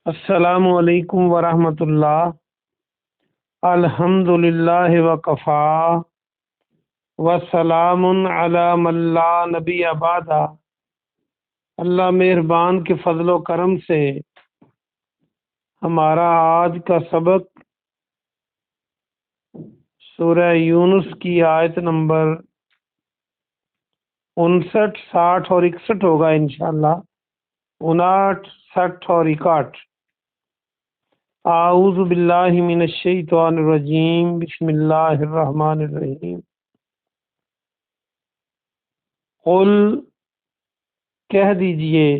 السلام علیکم ورحمۃ اللہ۔ الحمدللہ وکفا وسلام علی من لا نبی بعد۔ اللہ مہربان کے فضل و کرم سے ہمارا آج کا سبق سورہ یونس کی آیت نمبر 59، 60 اور 61 ہوگا انشاءاللہ۔ 59، 60 اور 61۔ اعوذ باللہ من الشیطان الرجیم، بسم اللہ الرحمن الرحیم۔ قل، کہہ دیجئے،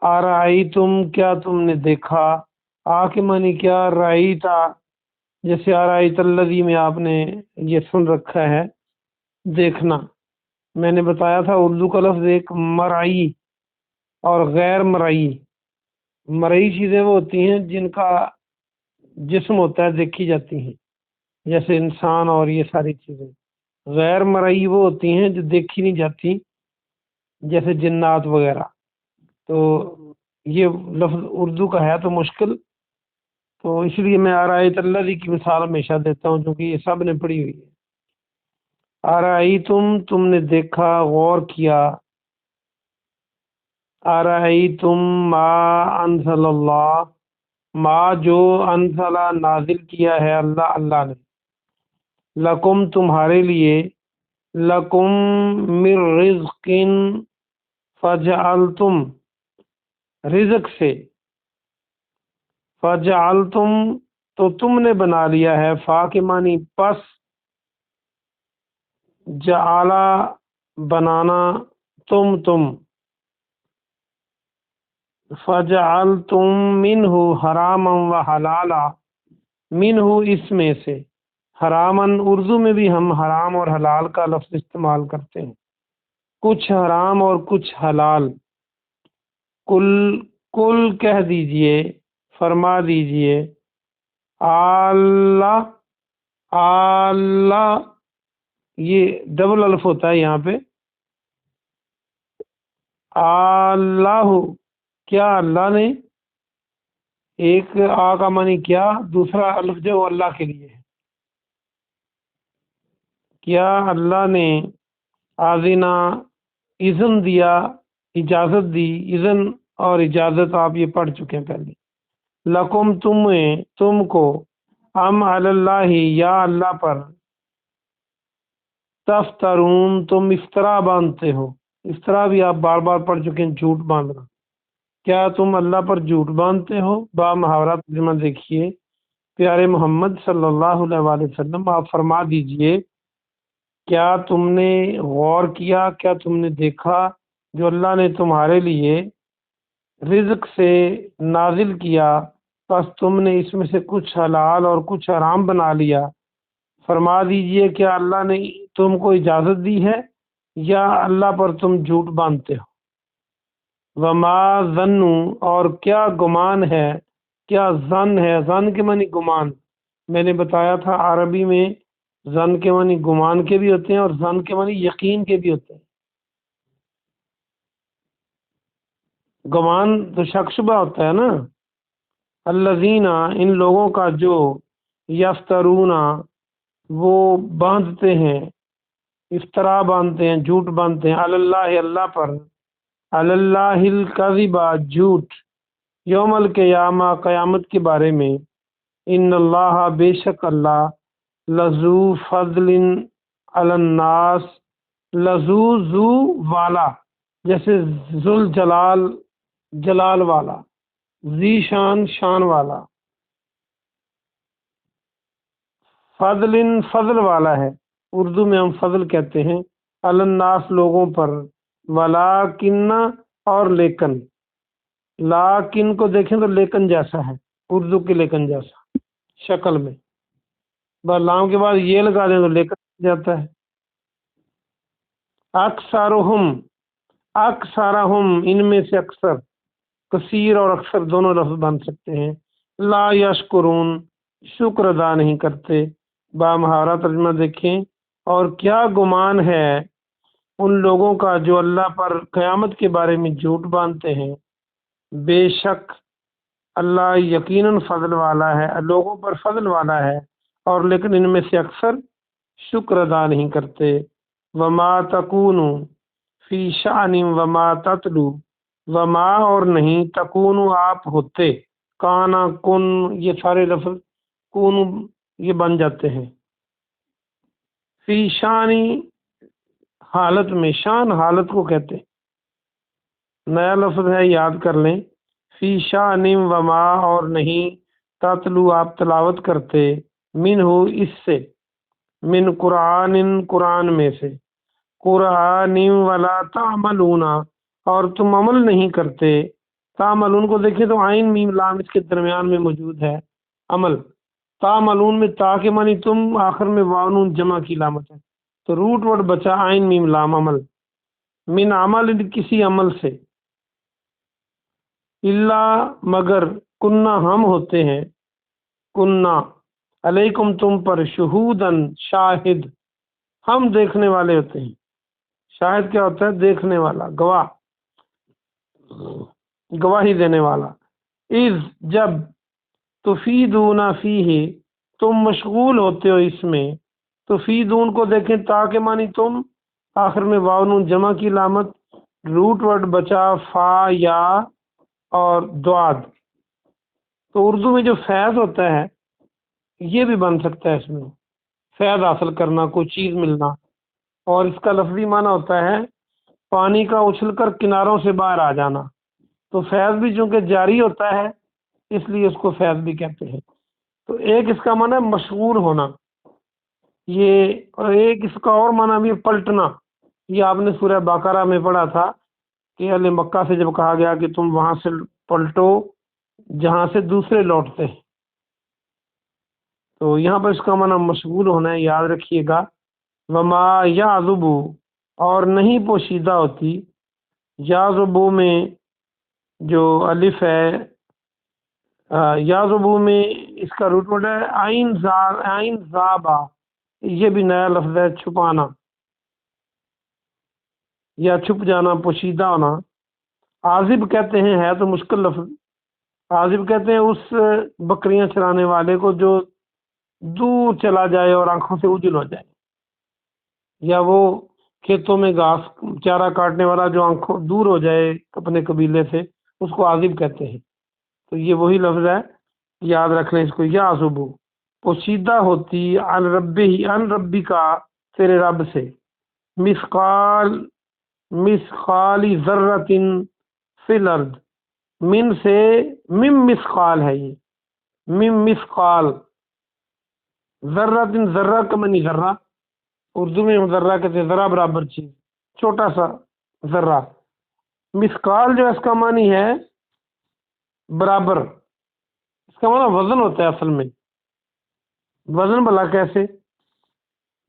ارائیتم، کیا تم نے دیکھا، کے معنی کیا، رائیتا جیسے ارائیت الذی میں آپ نے یہ سن رکھا ہے دیکھنا۔ میں نے بتایا تھا اردو کا لفظ ایک مرئی اور غیر مرئی۔ مرئی چیزیں وہ ہوتی ہیں جن کا جسم ہوتا ہے، دیکھی جاتی ہیں، جیسے انسان اور یہ ساری چیزیں۔ غیر مرئی وہ ہوتی ہیں جو دیکھی نہیں جاتی، جیسے جنات وغیرہ۔ تو یہ لفظ اردو کا ہے تو مشکل، تو اس لیے میں ارائیت الذی کی مثال ہمیشہ دیتا ہوں، کیونکہ یہ سب نے پڑھی ہوئی ہے۔ ارائیتم، تم نے دیکھا، غور کیا، ارائیتم ما انزل اللہ، ما جو انزل نازل کیا ہے اللہ نے، لکم تمہارے لیے، لکم من رزق، فجعلتم رزق سے، فجعلتم تو تم نے بنا لیا ہے، فا کے معنی پس، جعلا بنانا، تم فجعلتم منہ حراما و حلالا، منہ اس میں سے، حرامن اردو میں بھی ہم حرام اور حلال کا لفظ استعمال کرتے ہیں، کچھ حرام اور کچھ حلال۔ کل کہہ دیجئے، فرما دیجئے، اللہ یہ ڈبل الف ہوتا ہے یہاں پہ، اللہ کیا اللہ نے، ایک آ کا معنی کیا، دوسرا الف جو اللہ کے لیے ہے، کیا اللہ نے آذنا اذن دیا، اجازت دی، اذن اور اجازت آپ یہ پڑھ چکے ہیں پہلے، لکم تم کو، ام علی اللہ یا اللہ پر، تفترون تم افطرا باندھتے ہو، افطرا بھی آپ بار بار پڑھ چکے ہیں، جھوٹ باندھنا، کیا تم اللہ پر جھوٹ باندھتے ہو؟ با محاورہ ترجمہ دیکھیے، پیارے محمد صلی اللہ علیہ وآلہ وسلم آپ فرما دیجئے، کیا تم نے غور کیا، کیا تم نے دیکھا جو اللہ نے تمہارے لیے رزق سے نازل کیا، بس تم نے اس میں سے کچھ حلال اور کچھ حرام بنا لیا۔ فرما دیجئے کیا اللہ نے تم کو اجازت دی ہے یا اللہ پر تم جھوٹ باندھتے ہو؟ وما ظنوا، اور کیا گمان ہے، کیا ظن ہے، ظن کے معنی گمان۔ میں نے بتایا تھا عربی میں ظن کے معنی گمان کے بھی ہوتے ہیں اور ظن کے معنی یقین کے بھی ہوتے ہیں۔ گمان تو شک شبہ ہوتا ہے نا۔ الذین، ان لوگوں کا جو، یفترون وہ باندھتے ہیں، افطرا باندھتے ہیں، جھوٹ باندھتے ہیں، علی اللہ اللہ پر، علی اللہ الکذب جھوٹ، یوم القیامہ قیامت کے بارے میں، ان اللہ بے شک اللہ، لذو فضل علی الناس، لذو ذو والا جیسے ذل جلال جلال والا، ذی شان شان والا، فضل فضل والا ہے، اردو میں ہم فضل کہتے ہیں، علی الناس لوگوں پر، ولیکن اور لیکن، لاکن کو دیکھیں تو لیکن جیسا ہے، اردو کے لیکن جیسا شکل میں، بس لام کے بعد یہ لگا دیں تو لیکن جاتا ہے۔ اکثرہم ان میں سے اکثر، کثیر اور اکثر دونوں لفظ بن سکتے ہیں، لا یشکرون شکر ادا نہیں کرتے۔ با محاورہ ترجمہ دیکھیں، اور کیا گمان ہے ان لوگوں کا جو اللہ پر قیامت کے بارے میں جھوٹ باندھتے ہیں، بے شک اللہ یقیناً فضل والا ہے، لوگوں پر فضل والا ہے، اور لیکن ان میں سے اکثر شکر ادا نہیں کرتے۔ وما تکون فی شأن وما تتلو، وما اور نہیں، تکون آپ ہوتے، کانا کن، یہ سارے لفظ کون یہ بن جاتے ہیں، فی شانی حالت میں، شان حالت کو کہتے ہیں، نیا لفظ ہے یاد کر لیں، فی شان وما اور نہیں، تتلو آپ تلاوت کرتے، من ہو اس سے، من قرآن قرآن میں سے، قرآن ولا تعملون اور تم عمل نہیں کرتے، تعملون کو دیکھیں تو عین میم لام اس کے درمیان میں موجود ہے، عمل، تعملون میں تا کے معنی تم، آخر میں واو جمع کی علامت ہے، تو روٹ ورڈ بچا عین میم لام عمل، من عمل کسی عمل سے، اللہ مگر، کننا ہم ہوتے ہیں، کننا علیکم تم پر، شہودن شاہد، ہم دیکھنے والے ہوتے ہیں، شاہد کیا ہوتا ہے؟ دیکھنے والا، گواہ، گواہی دینے والا، اذ جب، تفیدون فیہ تم مشغول ہوتے ہو اس میں، تفیدون کو دیکھیں تا کے معنی تم، آخر میں واو نون جمع کی علامت، روٹ ورڈ بچا فا یا اور دعاد، تو اردو میں جو فیض ہوتا ہے یہ بھی بن سکتا ہے، اس میں فیض حاصل کرنا، کوئی چیز ملنا، اور اس کا لفظی معنی ہوتا ہے پانی کا اچھل کر کناروں سے باہر آ جانا، تو فیض بھی چونکہ جاری ہوتا ہے اس لیے اس کو فیض بھی کہتے ہیں۔ تو ایک اس کا معنی ہے مشغول ہونا، یہ، اور ایک اس کا اور معنی بھی ہے پلٹنا، یہ آپ نے سورہ بقرہ میں پڑھا تھا کہ اہل مکہ سے جب کہا گیا کہ تم وہاں سے پلٹو جہاں سے دوسرے لوٹتے ہیں، تو یہاں پر اس کا معنی مشغول ہونا ہے، یاد رکھیے گا۔ وما یعذب اور نہیں پوشیدہ ہوتی، یعذب میں جو الف ہے، یعذب میں اس کا روٹ ورڈ ہے عین زابا، یہ بھی نیا لفظ ہے، چھپانا یا چھپ جانا، پوشیدہ ہونا۔ عازب کہتے ہیں، ہے تو مشکل لفظ، عازب کہتے ہیں اس بکریاں چرانے والے کو جو دور چلا جائے اور آنکھوں سے اوجھل ہو جائے، یا وہ کھیتوں میں گھاس چارہ کاٹنے والا جو آنکھوں دور ہو جائے اپنے قبیلے سے، اس کو عازب کہتے ہیں، تو یہ وہی لفظ ہے، یاد رکھ لیں اس کو، یا عزبو پوشیدہ ہوتی، عن ربی، عن ربی کا تیرے رب سے، مثقال مثقال ذرۃ فی الارض، من سے، من مثقال ہے یہ، من مثقال ذرۃ، ذرہ کا منی ذرہ، اردو میں ذرہ کہتے ہیں ذرہ برابر چیز، چھوٹا سا ذرہ، مثقال جو اس کا معنی ہے برابر، اس کا معنی وزن ہوتا ہے اصل میں، وزن بھلا کیسے؟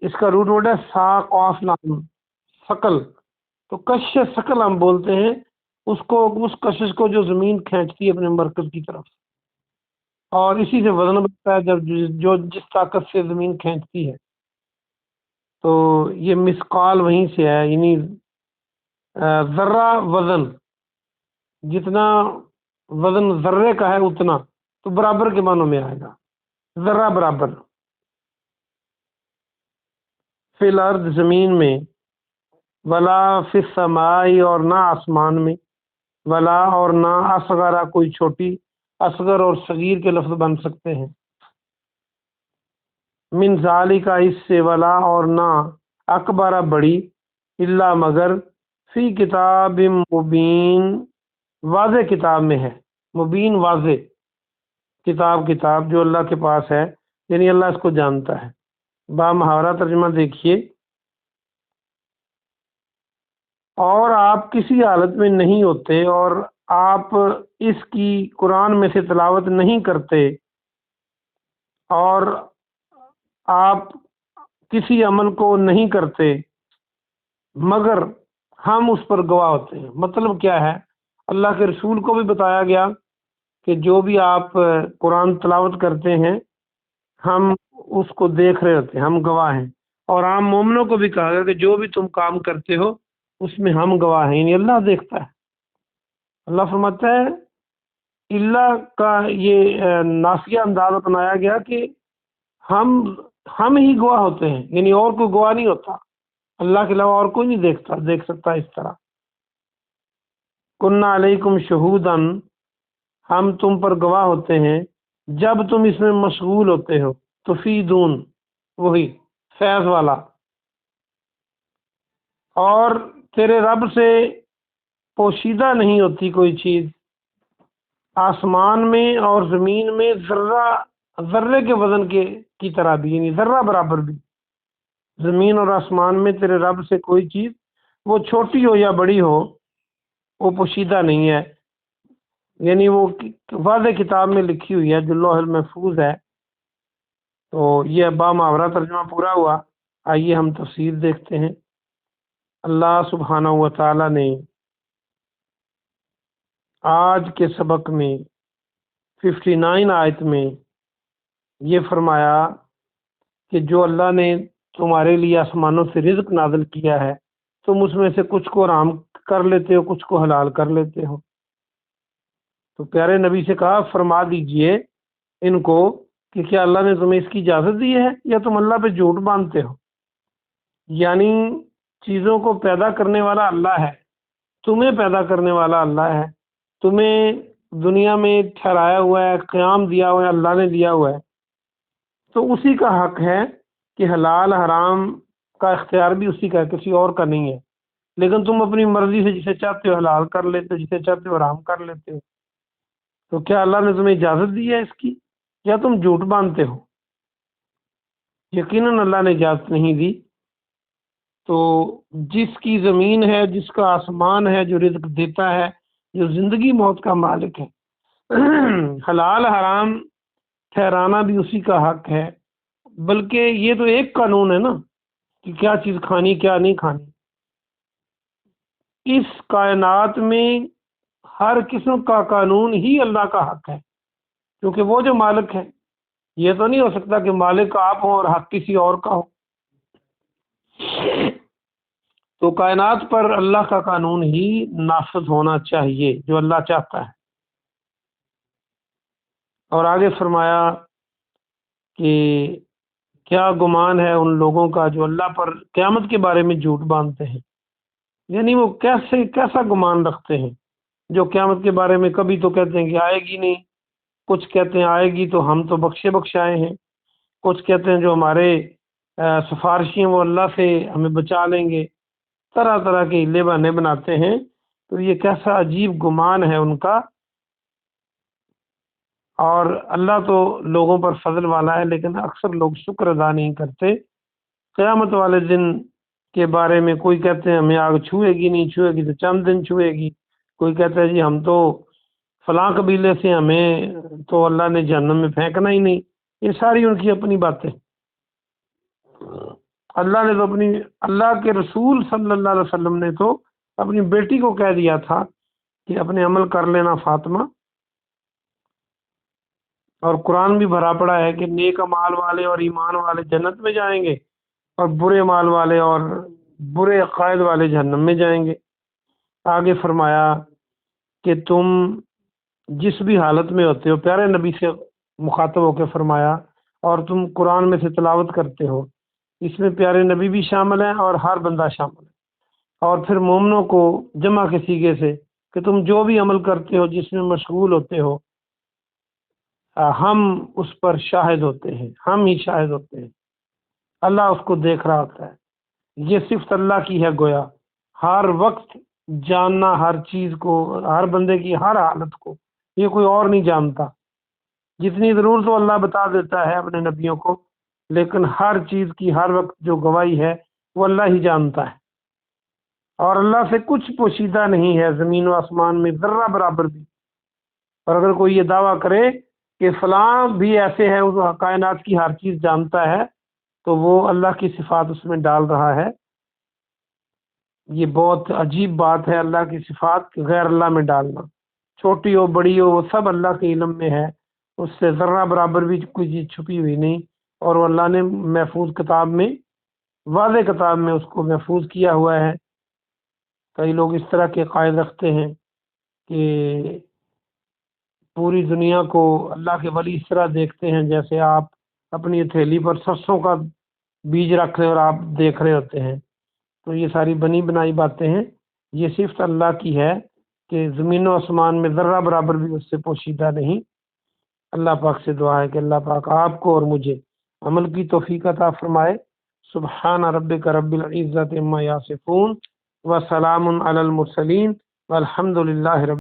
اس کا روٹ ورڈ ہے ساق قاف لام، ثقل، تو کش ثقل ہم بولتے ہیں اس کو، اس کشش کو جو زمین کھینچتی ہے اپنے مرکز کی طرف، اور اسی سے وزن بنتا ہے جب جو جس طاقت سے زمین کھینچتی ہے، تو یہ مثقال وہیں سے ہے، یعنی ذرہ وزن، جتنا وزن ذرے کا ہے اتنا، تو برابر کے معنوں میں آئے گا، ذرہ برابر، فی الارض زمین میں، ولا فی السماء اور نہ آسمان میں، ولا اور نہ، اصغر کوئی چھوٹی، اصغر اور صغیر کے لفظ بن سکتے ہیں، من ذالک اس سے، ولا اور نہ، اکبر بڑی، الا مگر، فی کتاب مبین واضح کتاب میں ہے، مبین واضح کتاب، کتاب جو اللہ کے پاس ہے، یعنی اللہ اس کو جانتا ہے۔ با محاورہ ترجمہ دیکھیے، اور آپ کسی حالت میں نہیں ہوتے اور آپ اس کی قرآن میں سے تلاوت نہیں کرتے، اور آپ کسی عمل کو نہیں کرتے مگر ہم اس پر گواہ ہوتے ہیں۔ مطلب کیا ہے؟ اللہ کے رسول کو بھی بتایا گیا کہ جو بھی آپ قرآن تلاوت کرتے ہیں ہم اس کو دیکھ رہے ہوتے ہیں، ہم گواہ ہیں، اور عام مومنوں کو بھی کہا گیا کہ جو بھی تم کام کرتے ہو اس میں ہم گواہ ہیں، یعنی اللہ دیکھتا ہے۔ اللہ فرماتا ہے اللہ کا یہ نافیہ انداز اپنایا گیا کہ ہم ہی گواہ ہوتے ہیں، یعنی اور کوئی گواہ نہیں ہوتا، اللہ کے علاوہ اور کوئی نہیں دیکھ سکتا اس طرح۔ کننا علیکم شہودن، ہم تم پر گواہ ہوتے ہیں جب تم اس میں مشغول ہوتے ہو، تفیدون وہی فیض والا، اور تیرے رب سے پوشیدہ نہیں ہوتی کوئی چیز آسمان میں اور زمین میں ذرے کے وزن کی طرح بھی، یعنی ذرہ برابر بھی، زمین اور آسمان میں تیرے رب سے کوئی چیز وہ چھوٹی ہو یا بڑی ہو وہ پوشیدہ نہیں ہے، یعنی وہ واضح کتاب میں لکھی ہوئی ہے جو لوح المحفوظ ہے۔ تو یہ با محاورہ ترجمہ پورا ہوا، آئیے ہم تفسیر دیکھتے ہیں۔ اللہ سبحانہ و تعالی نے آج کے سبق میں 59 آیت میں یہ فرمایا کہ جو اللہ نے تمہارے لیے آسمانوں سے رزق نازل کیا ہے تم اس میں سے کچھ کو حرام کر لیتے ہو، کچھ کو حلال کر لیتے ہو۔ تو پیارے نبی سے کہا فرما دیجئے ان کو کہ کیا اللہ نے تمہیں اس کی اجازت دی ہے یا تم اللہ پہ جھوٹ باندھتے ہو؟ یعنی چیزوں کو پیدا کرنے والا اللہ ہے، تمہیں پیدا کرنے والا اللہ ہے، تمہیں دنیا میں ٹھہرایا ہوا ہے، قیام دیا ہوا ہے اللہ نے دیا ہوا ہے، تو اسی کا حق ہے کہ حلال حرام کا اختیار بھی اسی کا ہے، کسی اور کا نہیں ہے۔ لیکن تم اپنی مرضی سے جسے چاہتے ہو حلال کر لیتے ہو، جسے چاہتے ہو حرام کر لیتے ہو۔ تو کیا اللہ نے تمہیں اجازت دی ہے اس کی یا تم جھوٹ باندھتے ہو؟ یقیناً اللہ نے اجازت نہیں دی۔ تو جس کی زمین ہے، جس کا آسمان ہے، جو رزق دیتا ہے، جو زندگی موت کا مالک ہے، حلال حرام ٹھہرانا بھی اسی کا حق ہے۔ بلکہ یہ تو ایک قانون ہے نا کہ کیا چیز کھانی کیا نہیں کھانی۔ اس کائنات میں ہر قسم کا قانون ہی اللہ کا حق ہے، کیونکہ وہ جو مالک ہے، یہ تو نہیں ہو سکتا کہ مالک آپ ہوں اور حق کسی اور کا ہو۔ تو کائنات پر اللہ کا قانون ہی نافذ ہونا چاہیے جو اللہ چاہتا ہے۔ اور آگے فرمایا کہ کیا گمان ہے ان لوگوں کا جو اللہ پر قیامت کے بارے میں جھوٹ باندھتے ہیں، یعنی وہ کیسا گمان رکھتے ہیں جو قیامت کے بارے میں کبھی تو کہتے ہیں کہ آئے گی نہیں، کچھ کہتے ہیں آئے گی تو ہم تو بخشائے ہیں، کچھ کہتے ہیں جو ہمارے سفارشی ہیں وہ اللہ سے ہمیں بچا لیں گے، طرح طرح کے ہیلے بہانے بناتے ہیں۔ تو یہ کیسا عجیب گمان ہے ان کا۔ اور اللہ تو لوگوں پر فضل والا ہے، لیکن اکثر لوگ شکر ادا نہیں کرتے۔ قیامت والے دن کے بارے میں کوئی کہتے ہیں ہمیں آگ چھوئے گی، نہیں چھوئے گی تو چند دن چھوئے گی، کوئی کہتا ہے جی ہم تو فلاں قبیلے سے، ہمیں تو اللہ نے جہنم میں پھینکنا ہی نہیں۔ یہ ساری ان کی اپنی باتیں۔ اللہ نے تو اللہ کے رسول صلی اللہ علیہ وسلم نے تو اپنی بیٹی کو کہہ دیا تھا کہ اپنے عمل کر لینا فاطمہ، اور قرآن بھی بھرا پڑا ہے کہ نیک مال والے اور ایمان والے جنت میں جائیں گے اور برے مال والے اور برے عقائد والے جہنم میں جائیں گے۔ آگے فرمایا کہ تم جس بھی حالت میں ہوتے ہو، پیارے نبی سے مخاطب ہو کے فرمایا، اور تم قرآن میں سے تلاوت کرتے ہو، اس میں پیارے نبی بھی شامل ہیں اور ہر بندہ شامل ہے۔ اور پھر مومنوں کو جمع کے سیغے سے کہ تم جو بھی عمل کرتے ہو، جس میں مشغول ہوتے ہو، ہم اس پر شاہد ہوتے ہیں، ہم ہی شاہد ہوتے ہیں، اللہ اس کو دیکھ رہا ہوتا ہے۔ یہ صفت اللہ کی ہے، گویا ہر وقت جاننا ہر چیز کو، ہر بندے کی ہر حالت کو، یہ کوئی اور نہیں جانتا۔ جتنی ضرورت ہو اللہ بتا دیتا ہے اپنے نبیوں کو، لیکن ہر چیز کی ہر وقت جو گواہی ہے وہ اللہ ہی جانتا ہے۔ اور اللہ سے کچھ پوشیدہ نہیں ہے زمین و آسمان میں ذرہ برابر بھی۔ اور اگر کوئی یہ دعویٰ کرے کہ فلاں بھی ایسے ہے، اس کائنات کی ہر چیز جانتا ہے، تو وہ اللہ کی صفات اس میں ڈال رہا ہے۔ یہ بہت عجیب بات ہے، اللہ کی صفات غیر اللہ میں ڈالنا، چھوٹی ہو بڑی ہو وہ سب اللہ کے علم میں ہے، اس سے ذرہ برابر بھی کوئی چیز چھپی ہوئی نہیں، اور وہ اللہ نے محفوظ کتاب میں، واضح کتاب میں اس کو محفوظ کیا ہوا ہے۔ کئی لوگ اس طرح کے قائد رکھتے ہیں کہ پوری دنیا کو اللہ کے ولی اس طرح دیکھتے ہیں جیسے آپ اپنی ہتھیلی پر سرسوں کا بیج رکھ رہے ہیں اور آپ دیکھ رہے ہوتے ہیں۔ تو یہ ساری بنی بنائی باتیں ہیں، یہ صرف اللہ کی ہے کہ زمین و آسمان میں ذرہ برابر بھی اس سے پوشیدہ نہیں۔ اللہ پاک سے دعا ہے کہ اللہ پاک آپ کو اور مجھے عمل کی توفیق عطا فرمائے۔ سبحان ربک رب العزت عما یصفون وسلام علی المرسلین والحمد للہ رب